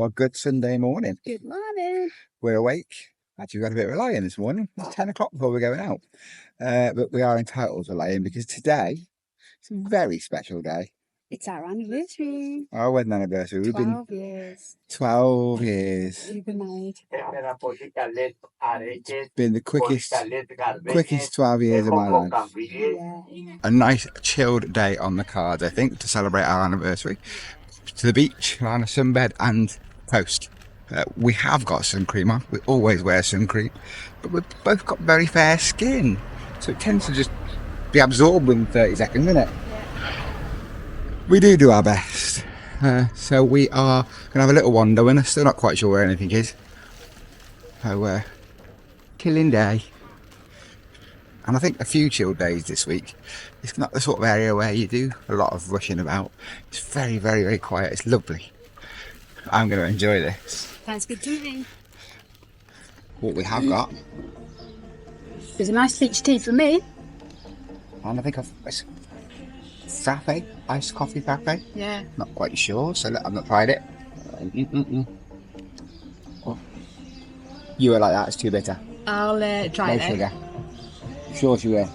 Well, good Sunday morning. Good morning. We're awake. Actually, we've got a bit of a lie-in this morning. It's 10 o'clock before we're going out. But we are entitled to lie-in because today is a very special day. It's our anniversary. Our wedding anniversary. We've 12 been years. 12 years. We've been married. It's been the quickest 12 years of my life. Yeah. A nice chilled day on the cards, I think, to celebrate our anniversary. To the beach, on a sunbed and coast. We have got sun cream on. We always wear sun cream, but we've both got very fair skin, so it tends to just be absorbed in 30 seconds, isn't it? Yeah. We do our best. So we are going to have a little wander. We're still not quite sure where anything is. So, killing day. And I think a few chill days this week. It's not the sort of area where you do a lot of rushing about. It's very, very, very quiet. It's lovely. I'm going to enjoy this. Sounds good to me. What we have got. There's a nice peach tea for me. And I think it's frappe, iced coffee frappe. Yeah. Not quite sure, so I've not tried it. Oh. You were like that, it's too bitter. I'll try No it. sugar. Sure she will.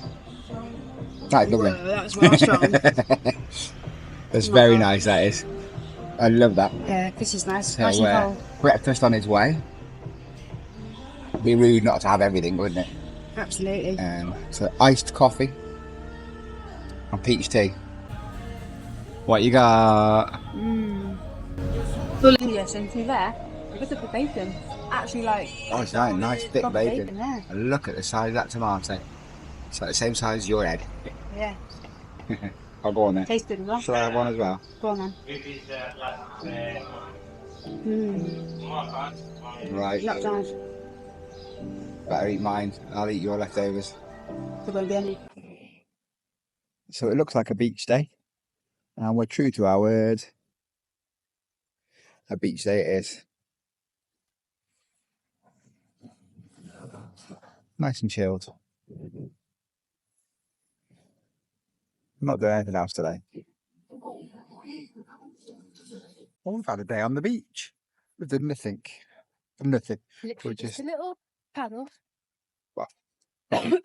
That's lovely. Whoa, that was well strong. That's very nice, that is. I love that. Yeah, this is nice. So, Nice and cold. breakfast on its way. It'd be rude not to have everything, wouldn't it? Absolutely. So iced coffee and peach tea. What you got? Well, yes, and through there, look at the bacon. Actually, like. Oh, it's nice thick proper bacon. Yeah. And look at the size of that tomato. It's like the same size as your head. Yeah. I'll go on then. Tastes good as well. Shall I have one as well? Go on then. Right. Not nice. Better eat mine. I'll eat your leftovers. There won't be any. So it looks like a beach day. And we're true to our word. A beach day it is. Nice and chilled. I'm not doing anything else today. Well, we've had a day on the beach. We've done nothing. Nothing. Literally We're just a little paddle.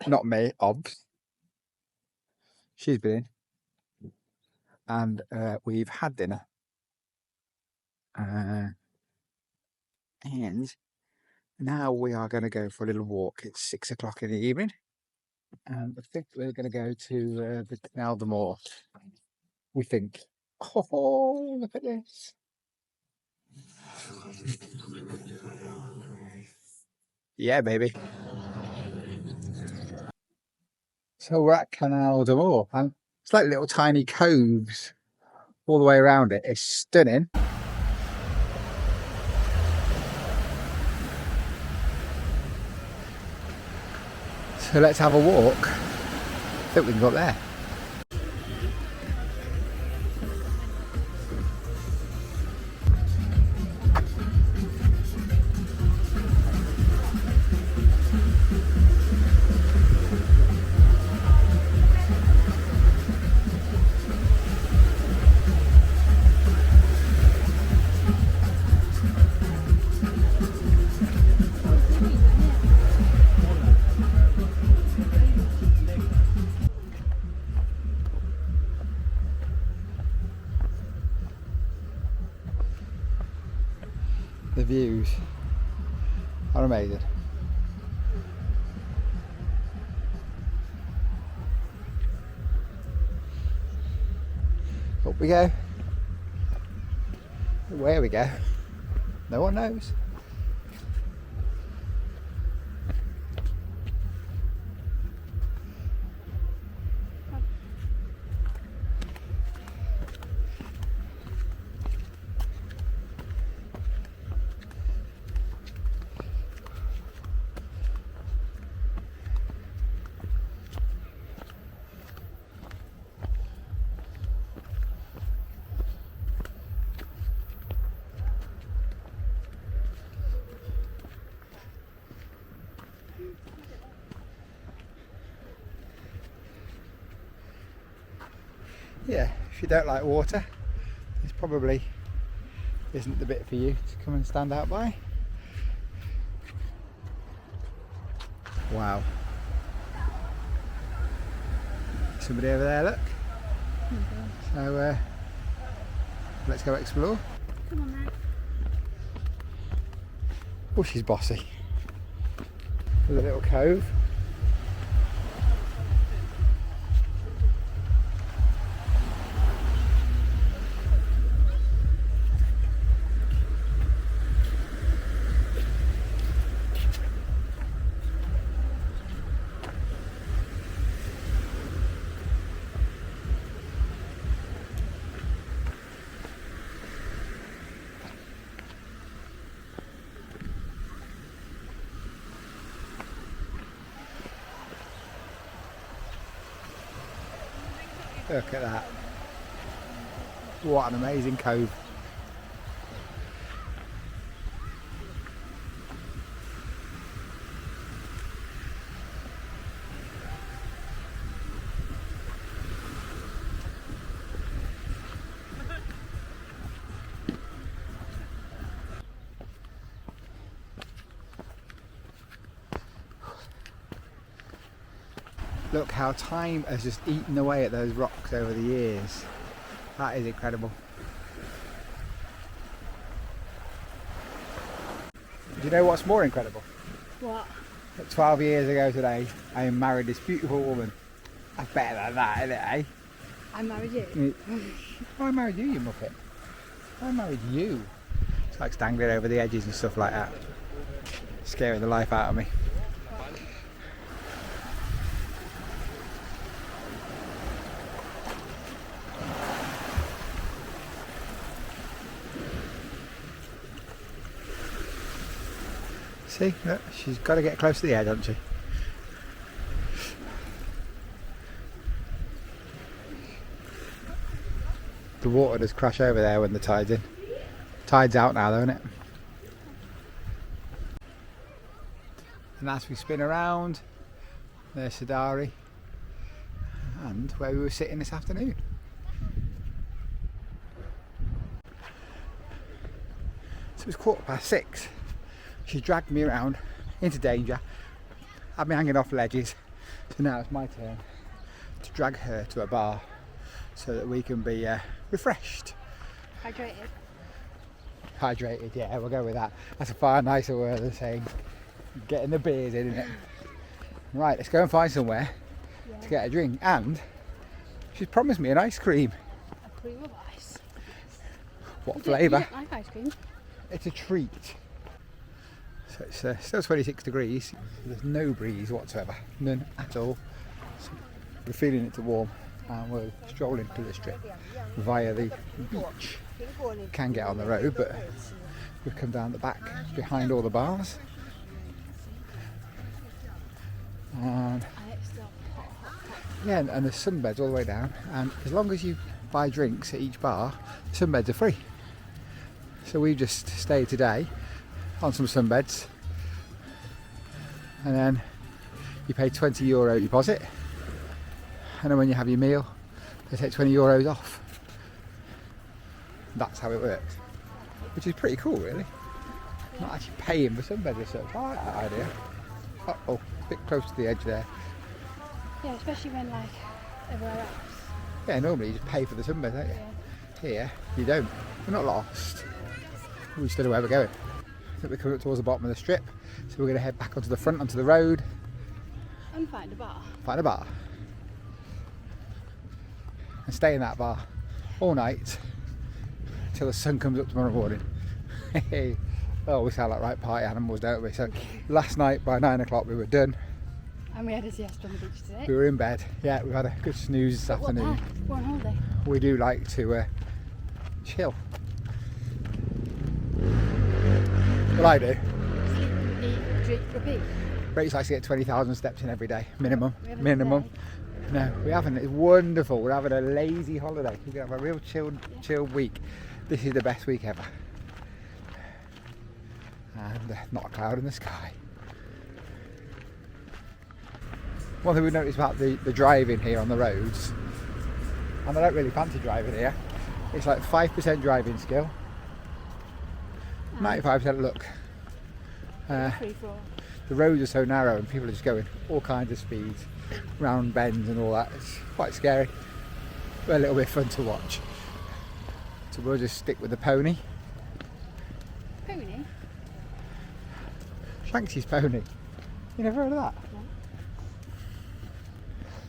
Not me, Obs. She's been in. And we've had dinner. And now we are going to go for a little walk. It's 6 o'clock in the evening. And I think we're going to go to the Canal de Moor. We think. Oh, look at this. Yeah, baby. So we're at Canal de Moor. And it's like little tiny coves all the way around it. It's stunning. So let's have a walk. I think we can go up there. The views are amazing. Up we go. Where we go, no one knows. Yeah, if you don't like water, it's probably isn't the bit for you to come and stand out by. Wow. Somebody over there, look. So let's go explore. Come on, man. Oh, she's bossy. There's a little cove. Look at that. What an amazing cove. Look how time has just eaten away at those rocks over the years. That is incredible. Do you know what's more incredible? What? That 12 years ago today, I married this beautiful woman. That's better than that, isn't it, eh? I married you. I married you, you muppet. I married you. It's like dangling over the edges and stuff like that. Scaring the life out of me. See, look, she's got to get close to the edge, hasn't she? The water does crash over there when the tide's in. Tide's out now though, isn't it? And as we spin around, there's Sadari and where we were sitting this afternoon. So it was 6:15. She dragged me around into danger, had me hanging off ledges, so now it's my turn to drag her to a bar so that we can be refreshed. Hydrated. Hydrated, yeah, we'll go with that. That's a far nicer word than saying getting the beers in, isn't it? Right, let's go and find somewhere to get a drink, and she's promised me an ice cream. A cream of ice. What flavour? You don't like ice cream? It's a treat. So it's still 26 degrees, there's no breeze whatsoever, none at all. So we're feeling it's warm and we're strolling to the strip via the beach. Can get on the road, but we've come down the back behind all the bars. And yeah, and there's sunbeds all the way down, and as long as you buy drinks at each bar, sunbeds are free. So we've just stayed today on some sunbeds, and then you pay €20 deposit, and then when you have your meal they take €20 off. That's how it works, which is pretty cool really. Not actually paying for sunbeds or so. I like that idea. Uh-oh, a bit close to the edge there. Yeah, especially when like everywhere else. Yeah, normally you just pay for the sunbed, don't you? Yeah. Here you don't. We're not lost, we still know where we're going. I think we're coming up towards the bottom of the strip, so we're going to head back onto the front, onto the road. And find a bar. Find a bar. And stay in that bar all night until the sun comes up tomorrow morning. Oh, we sound like right party animals, don't we? So last night by 9 o'clock we were done. And we had a siesta on the beach today. We were in bed. Yeah, we've had a good snooze this afternoon. We're on holiday. We do like to chill. Well, I do. Eat, drink, repeat. Rachel likes to get 20,000 steps in every day, minimum. We haven't Minimum. today. No, we haven't. It's wonderful. We're having a lazy holiday. We're going to have a real chilled week. This is the best week ever. And not a cloud in the sky. One thing we noticed about the driving here on the roads, and I don't really fancy driving here, it's like 5% driving skill 95% look. Free for all. The roads are so narrow and people are just going all kinds of speeds, round bends and all that. It's quite scary, but a little bit fun to watch. So we'll just stick with the pony. Pony? Shanksy's pony. You never heard of that? No.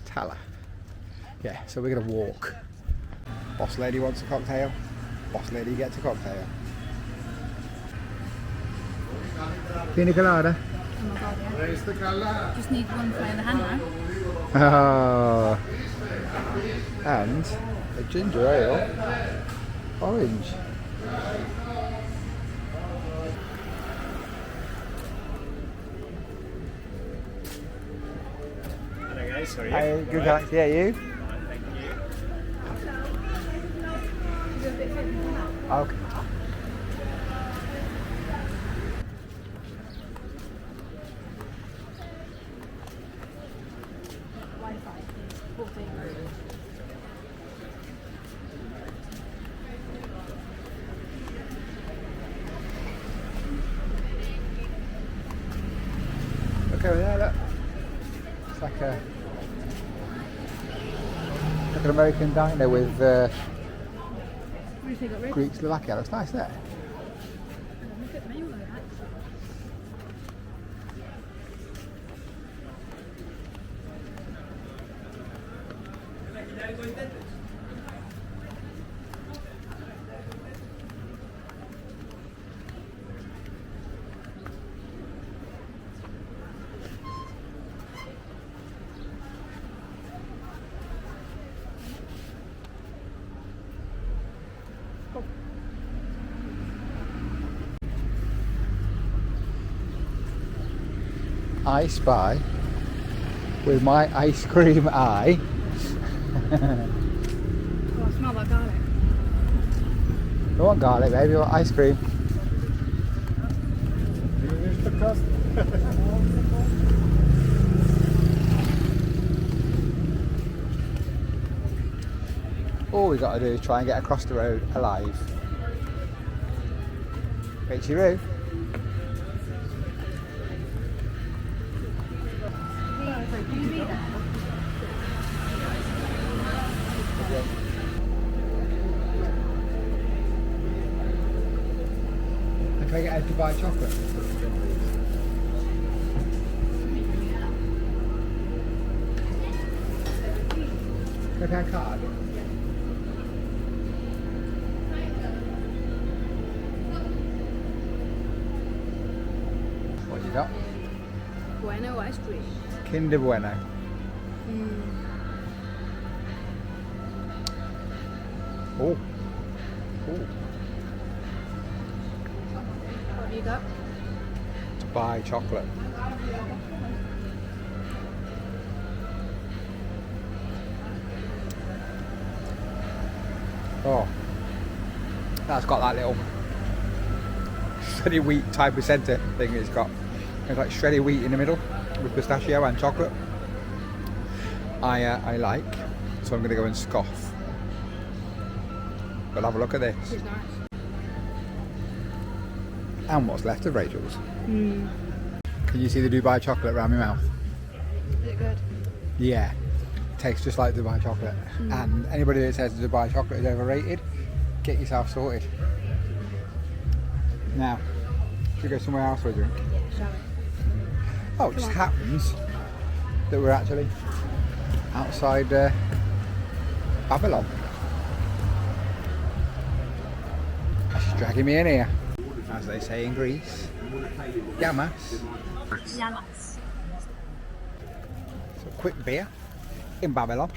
Tala. Yeah, so we're going to walk. Boss lady wants a cocktail. Boss lady gets a cocktail. Pina colada. Oh my god, yeah. Just need one for the hand now. Oh. And a ginger ale. Orange. Hello guys, how are you? Hi, good thanks. Yeah, you? Fine, thank you. Okay. Wi-Fi, please. 14. Okay, well, yeah, look. It's like an American diner with What do you think of Rick? Greek Slovakia. Looks nice there. Look at me like that. I spy with my ice cream eye. Oh, I smell that garlic. You want garlic, baby? You want ice cream? All we got to do is try and get across the road alive. Richie-roo. Can you be there? Can I get a Dubai chocolate? Can I pay a card? What you got? Bueno ice cream. Kinder Bueno. Oh. Oh. What have you got? Dubai chocolate. Oh. That's got that little shredded wheat type of centre thing it's got. It's like shredded wheat in the middle with pistachio and chocolate. I like, so I'm going to go and scoff. But have a look at this. It's nice. And what's left of Rachel's. Mm. Can you see the Dubai chocolate around my mouth? Is it good? Yeah. Tastes just like Dubai chocolate. And anybody that says Dubai chocolate is overrated, get yourself sorted. Now, should we go somewhere else for a drink? Yeah, shall we? Oh, it just happens that we're actually outside Babylon. She's dragging me in here. As they say in Greece, Yamas. Yamas. So quick beer in Babylon.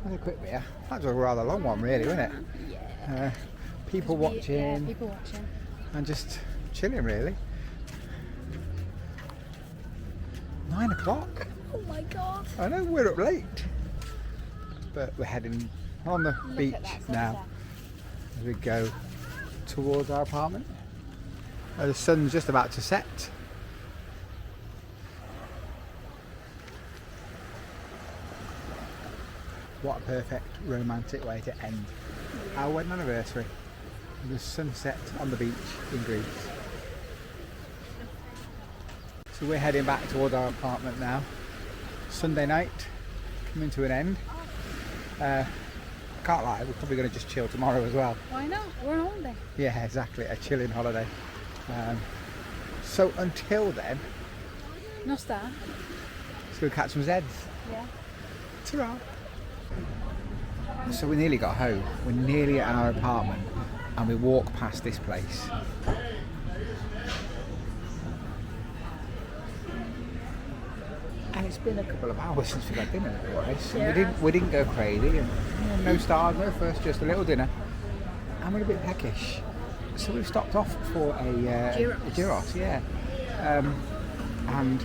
That's a quick beer. That's a rather long one really, isn't it? Yeah. People watching Yeah, people watching. and just chilling really. 9 o'clock. Oh my god. I know we're up late, but we're heading on the beach now as we go towards our apartment. The sun's just about to set. What a perfect romantic way to end our wedding anniversary. The sunset on the beach in Greece. So we're heading back towards our apartment now. Sunday night coming to an end. Can't lie, we're probably going to just chill tomorrow as well. Why not? We're on holiday. Yeah, exactly, a chilling holiday. So until then, No star. let's go catch some Zeds. Yeah. Ta-ra! So we nearly got home. We're nearly at our apartment and we walk past this place. And it's been a couple of hours since we got dinner at the place. And we didn't go crazy. And, no stars, no fuss, just a little dinner. And we're a bit peckish. So we've stopped off for a gyros, yeah. And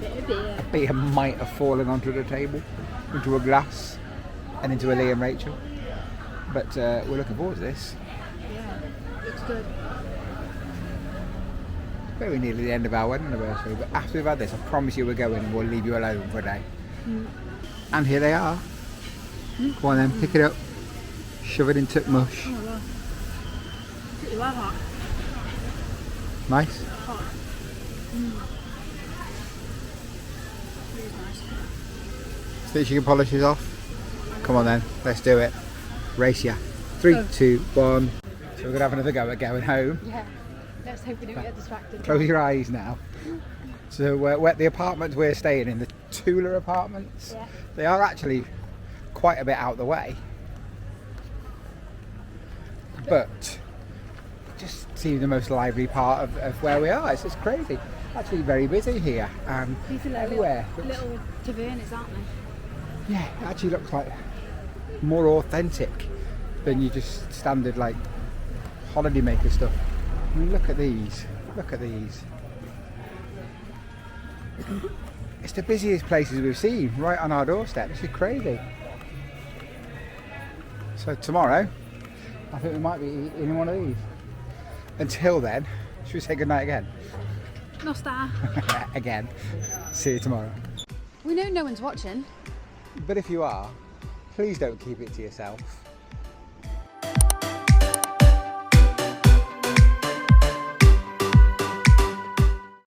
a beer might have fallen onto the table, into a glass, and into a Lee and Rachel. But we're looking forward to this. Yeah, looks good. Very nearly the end of our wedding anniversary, but after we've had this, I promise you we're going and we'll leave you alone for a day. And here they are. Go on then, pick it up, shove it into mush. Oh my god. You are hot. Nice. Hot. Really nice. So you can polish this off. Come on then, let's do it. Race ya. 3, 2, 1. So we're gonna have another go at going home. Yeah. Let's hope we don't get distracted. Close your eyes now. So we're at the apartments we're staying in, the Tula apartments. Yeah. They are actually quite a bit out the way. But it just seems the most lively part of where we are. It's just crazy. Actually very busy here and These are like everywhere. little tavernas, aren't they? Yeah, it actually looks like more authentic than you just standard like holiday maker stuff. I mean, look at these. Look at these. It's the busiest places we've seen, right on our doorstep. This is crazy. So tomorrow, I think we might be eating one of these. Until then, should we say goodnight again? No star. Again. See you tomorrow. We know no one's watching. But if you are, please don't keep it to yourself.